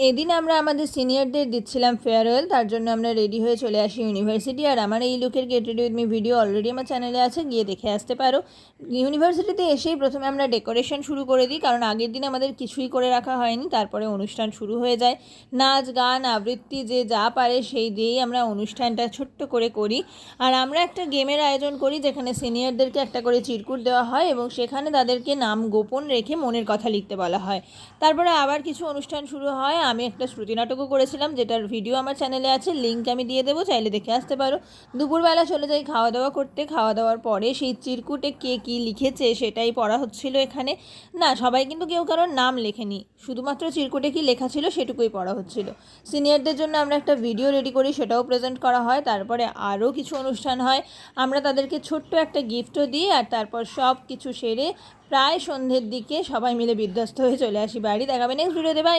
এদিন আমরা আমাদের সিনিয়রদের দিচ্ছিলাম ফেয়ারওয়েল, তার জন্য আমরা রেডি হয়ে চলে আসি ইউনিভার্সিটি। আর আমার এই লুকের get ready with me video already আমার চ্যানেলে আছে, গিয়ে দেখে আসতে পারো। ইউনিভার্সিটিতে এসেই প্রথমে আমরা ডেকোরেশন শুরু করে দিই, কারণ আগের দিন আমাদের কিছুই করে রাখা হয়নি। তারপরে অনুষ্ঠান শুরু হয়ে যায়, নাচ গান আবৃত্তি যে যা পারে সেই দিয়েই আমরা অনুষ্ঠানটা ছোট্ট করে করি। আর আমরা একটা গেমের আয়োজন করি, যেখানে সিনিয়রদেরকে একটা করে চিরকুট দেওয়া হয় এবং সেখানে তাদেরকে নাম গোপন রেখে মনের কথা লিখতে বলা হয়। তারপরে আবার কিছু অনুষ্ঠান শুরু হয়। আমি একটা শ্রুতি নাটকও করেছিলাম, যেটার ভিডিও আমার চ্যানেলে আছে, লিঙ্ক আমি দিয়ে দেবো, চাইলে দেখে আসতে পারো। দুপুরবেলা চলে যাই খাওয়া দাওয়া করতে। খাওয়া দাওয়ার পরে সেই চিরকুটে কে কী লিখেছে সেটাই পড়া হচ্ছিল এখানে। না, সবাই কিন্তু কেউ কারোর নাম লেখেনি, শুধুমাত্র চিরকুটে কি লেখা ছিল সেটুকুই পড়া হচ্ছিল। সিনিয়রদের জন্য আমরা একটা ভিডিও রেডি করি, সেটাও প্রেজেন্ট করা হয়। তারপরে আরও কিছু অনুষ্ঠান হয়, আমরা তাদেরকে ছোট্ট একটা গিফটও দিই। আর তারপর সব কিছু সেরে প্রায় সন্ধ্যের দিকে সবাই মিলে বিধ্বস্ত হয়ে চলে আসি বাড়ি। দেখাবে নেক্সট ভিডিওতে। বাই।